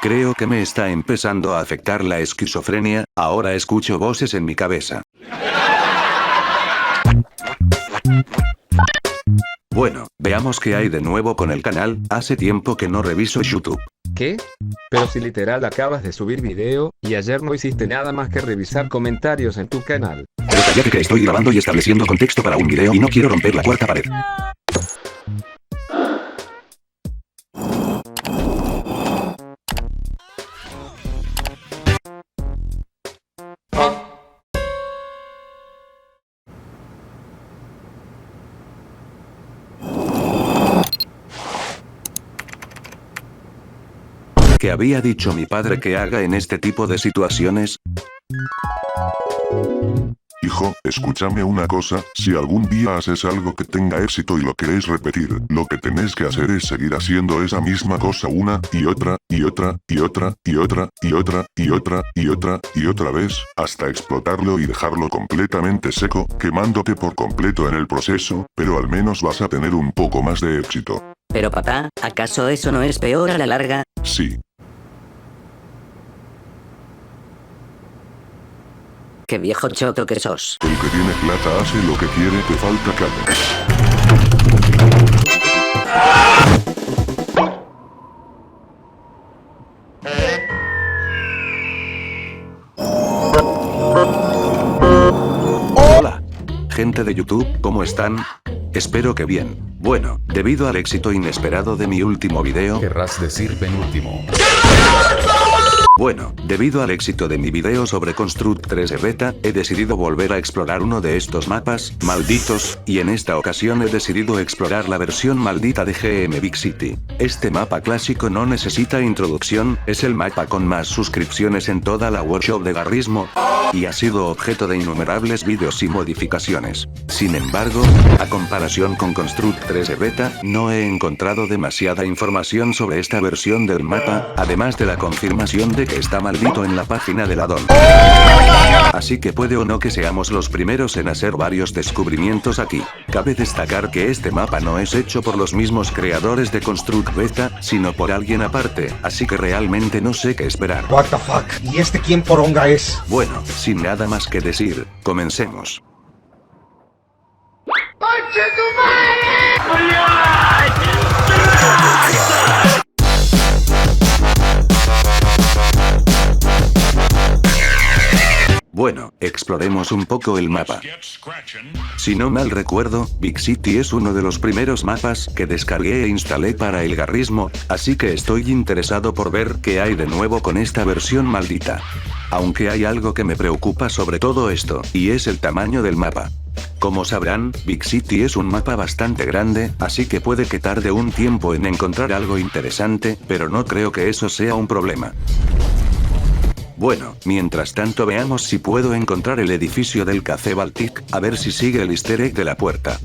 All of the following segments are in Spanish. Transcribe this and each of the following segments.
Creo que me está empezando a afectar la esquizofrenia, ahora escucho voces en mi cabeza. Bueno, veamos qué hay de nuevo con el canal, hace tiempo que no reviso YouTube. ¿Qué? Pero si literal acabas de subir video, y ayer no hiciste nada más que revisar comentarios en tu canal. Pero cállate que estoy grabando y estableciendo contexto para un video y no quiero romper la cuarta pared. ¿Qué había dicho mi padre que haga en este tipo de situaciones? Hijo, escúchame una cosa, si algún día haces algo que tenga éxito y lo querés repetir, lo que tenés que hacer es seguir haciendo esa misma cosa una, y otra, y otra, y otra, y otra, y otra, y otra, y otra, y otra vez, hasta explotarlo y dejarlo completamente seco, quemándote por completo en el proceso, pero al menos vas a tener un poco más de éxito. Pero papá, ¿acaso eso no es peor a la larga? Sí. Qué viejo choto que sos. El que tiene plata hace lo que quiere, te falta calle. Hola, gente de YouTube, ¿cómo están? Espero que bien. Bueno, debido al éxito inesperado de mi último video... Querrás decir penúltimo. Bueno, debido al éxito de mi video sobre Construct 3 Beta, he decidido volver a explorar uno de estos mapas, malditos, y en esta ocasión he decidido explorar la versión maldita de GM Big City. Este mapa clásico no necesita introducción, es el mapa con más suscripciones en toda la workshop de Garrismo, y ha sido objeto de innumerables vídeos y modificaciones. Sin embargo, a comparación con Construct 3 Beta, no he encontrado demasiada información sobre esta versión del mapa, además de la confirmación de que está maldito en la página del addon. Así que puede o no que seamos los primeros en hacer varios descubrimientos aquí. Cabe destacar que este mapa no es hecho por los mismos creadores de Construct Beta, sino por alguien aparte, así que realmente no sé qué esperar. What the fuck, ¿y este quién poronga es? Bueno, sin nada más que decir, comencemos. Bueno, exploremos un poco el mapa. Si no mal recuerdo, Big City es uno de los primeros mapas que descargué e instalé para el Garrismo, así que estoy interesado por ver qué hay de nuevo con esta versión maldita. Aunque hay algo que me preocupa sobre todo esto, y es el tamaño del mapa. Como sabrán, Big City es un mapa bastante grande, así que puede que tarde un tiempo en encontrar algo interesante, pero no creo que eso sea un problema. Bueno, mientras tanto veamos si puedo encontrar el edificio del Café Baltic, a ver si sigue el easter egg de la puerta.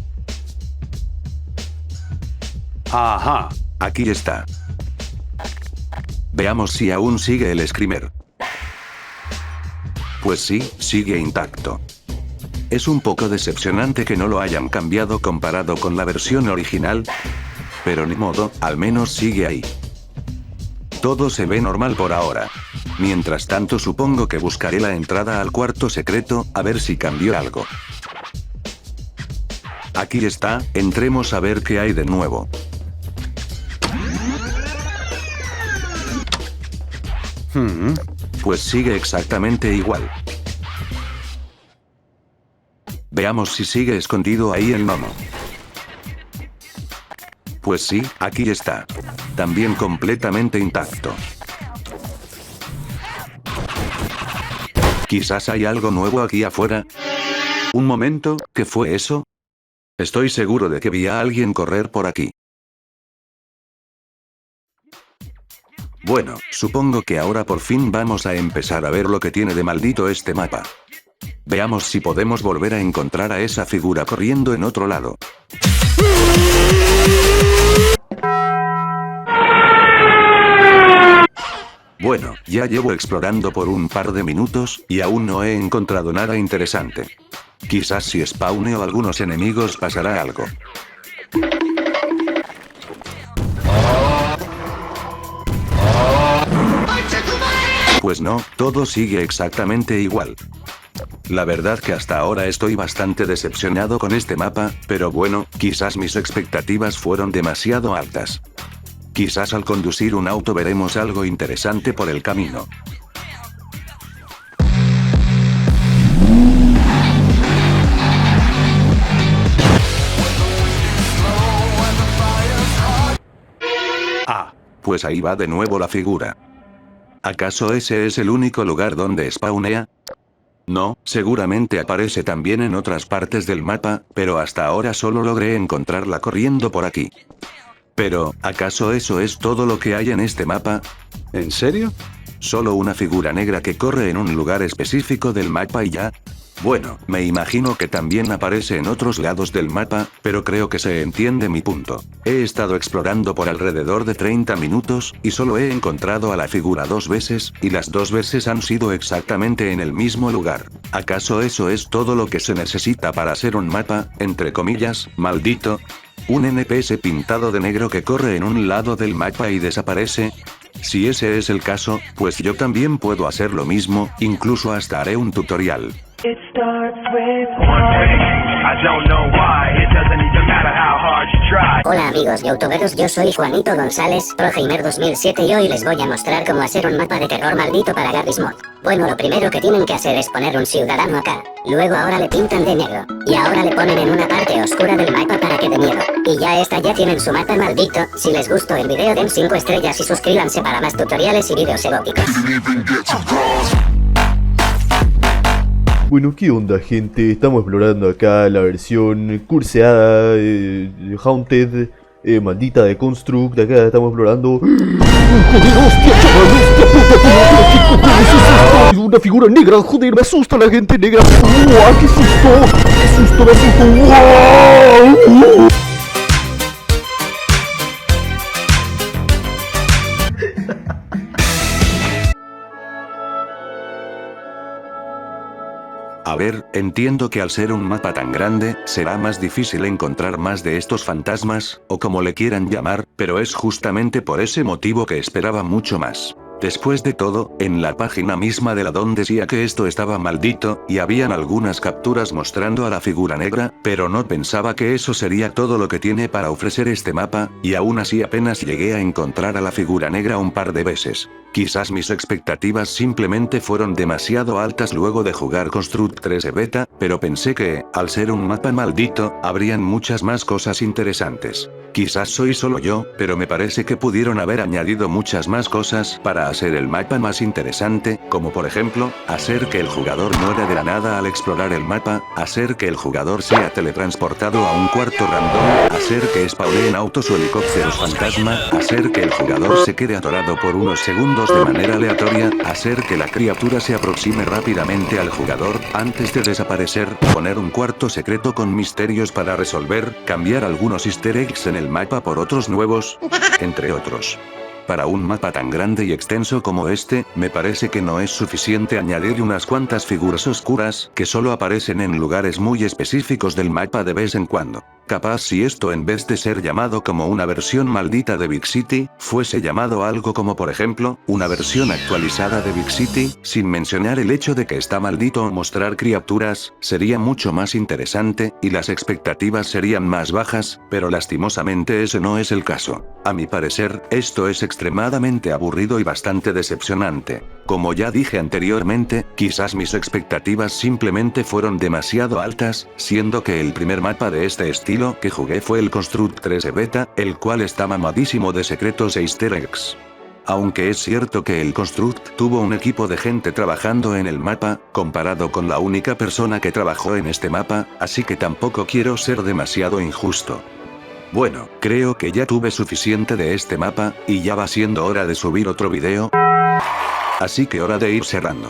Ajá, aquí está. Veamos si aún sigue el screamer. Pues sí, sigue intacto. Es un poco decepcionante que no lo hayan cambiado comparado con la versión original, pero ni modo, al menos sigue ahí. Todo se ve normal por ahora. Mientras tanto supongo que buscaré la entrada al cuarto secreto, a ver si cambió algo. Aquí está, entremos a ver qué hay de nuevo. Pues sigue exactamente igual. Veamos si sigue escondido ahí el gnomo. Pues sí, aquí está. También completamente intacto. Quizás hay algo nuevo aquí afuera. Un momento, ¿qué fue eso? Estoy seguro de que vi a alguien correr por aquí. Bueno, supongo que ahora por fin vamos a empezar a ver lo que tiene de maldito este mapa. Veamos si podemos volver a encontrar a esa figura corriendo en otro lado. Bueno, ya llevo explorando por un par de minutos, y aún no he encontrado nada interesante. Quizás si spawneo algunos enemigos pasará algo. Pues no, todo sigue exactamente igual. La verdad que hasta ahora estoy bastante decepcionado con este mapa, pero bueno, quizás mis expectativas fueron demasiado altas. Quizás al conducir un auto veremos algo interesante por el camino. Ah, pues ahí va de nuevo la figura. ¿Acaso ese es el único lugar donde spawnea? No, seguramente aparece también en otras partes del mapa, pero hasta ahora solo logré encontrarla corriendo por aquí. Pero, ¿acaso eso es todo lo que hay en este mapa? ¿En serio? ¿Solo una figura negra que corre en un lugar específico del mapa y ya? Bueno, me imagino que también aparece en otros lados del mapa, pero creo que se entiende mi punto. He estado explorando por alrededor de 30 minutos, y solo he encontrado a la figura 2 veces, y las 2 veces han sido exactamente en el mismo lugar. ¿Acaso eso es todo lo que se necesita para hacer un mapa, entre comillas, maldito? ¿Un NPC pintado de negro que corre en un lado del mapa y desaparece? Si ese es el caso, pues yo también puedo hacer lo mismo, incluso hasta haré un tutorial. It starts with one thing. I don't know why. It doesn't even matter how hard you try. Hola amigos youtuberos, yo soy Juanito González, ProGamer 2007 y hoy les voy a mostrar cómo hacer un mapa de terror maldito para Garry's Mod. Bueno, lo primero que tienen que hacer es poner un ciudadano acá. Luego ahora le pintan de negro. Y ahora le ponen en una parte oscura del mapa para que dé miedo. Y ya tienen su mapa maldito. Si les gustó el video den 5 estrellas y suscríbanse para más tutoriales y videos eróticos. Bueno, ¿qué onda, gente? Estamos explorando acá la versión curseada, Haunted, maldita de Construct. Acá estamos explorando. ¡Joder, hostia, chaval! ¡Hostia, puta! Una figura negra, joder, me asusta la gente negra. ¡Wow! ¡Qué susto! ¡Qué susto, me asusto! ¡Wow! A ver, entiendo que al ser un mapa tan grande, será más difícil encontrar más de estos fantasmas, o como le quieran llamar, pero es justamente por ese motivo que esperaba mucho más. Después de todo, en la página misma de la DON decía que esto estaba maldito, y habían algunas capturas mostrando a la figura negra, pero no pensaba que eso sería todo lo que tiene para ofrecer este mapa, y aún así apenas llegué a encontrar a la figura negra un par de veces. Quizás mis expectativas simplemente fueron demasiado altas luego de jugar Construct 3 Beta, pero pensé que, al ser un mapa maldito, habrían muchas más cosas interesantes. Quizás soy solo yo, pero me parece que pudieron haber añadido muchas más cosas para hacer el mapa más interesante, como por ejemplo, hacer que el jugador muera de la nada al explorar el mapa, hacer que el jugador sea teletransportado a un cuarto random, hacer que spawneen autos o helicópteros fantasma, hacer que el jugador se quede atorado por unos segundos de manera aleatoria, hacer que la criatura se aproxime rápidamente al jugador, antes de desaparecer, poner un cuarto secreto con misterios para resolver, cambiar algunos easter eggs en el mapa por otros nuevos, entre otros. Para un mapa tan grande y extenso como este, me parece que no es suficiente añadir unas cuantas figuras oscuras, que solo aparecen en lugares muy específicos del mapa de vez en cuando. Capaz si esto en vez de ser llamado como una versión maldita de Big City, fuese llamado algo como por ejemplo, una versión actualizada de Big City, sin mencionar el hecho de que está maldito o mostrar criaturas, sería mucho más interesante, y las expectativas serían más bajas, pero lastimosamente ese no es el caso. A mi parecer, esto es extremadamente aburrido y bastante decepcionante. Como ya dije anteriormente, quizás mis expectativas simplemente fueron demasiado altas, siendo que el primer mapa de este estilo que jugué fue el Construct 3 Beta, el cual está mamadísimo de secretos e easter eggs. Aunque es cierto que el Construct tuvo un equipo de gente trabajando en el mapa, comparado con la única persona que trabajó en este mapa, así que tampoco quiero ser demasiado injusto. Bueno, creo que ya tuve suficiente de este mapa, y ya va siendo hora de subir otro video. Así que hora de ir cerrando.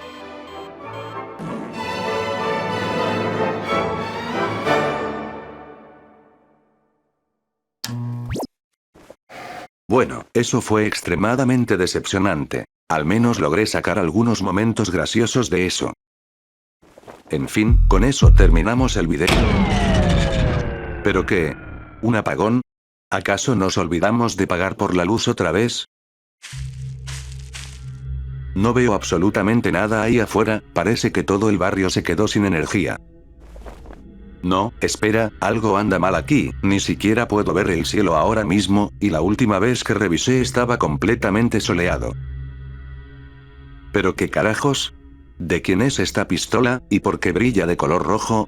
Bueno, eso fue extremadamente decepcionante. Al menos logré sacar algunos momentos graciosos de eso. En fin, con eso terminamos el video. ¿Pero qué? ¿Un apagón? ¿Acaso nos olvidamos de pagar por la luz otra vez? No veo absolutamente nada ahí afuera, parece que todo el barrio se quedó sin energía. No, espera, algo anda mal aquí, ni siquiera puedo ver el cielo ahora mismo, y la última vez que revisé estaba completamente soleado. ¿Pero qué carajos? ¿De quién es esta pistola, y por qué brilla de color rojo?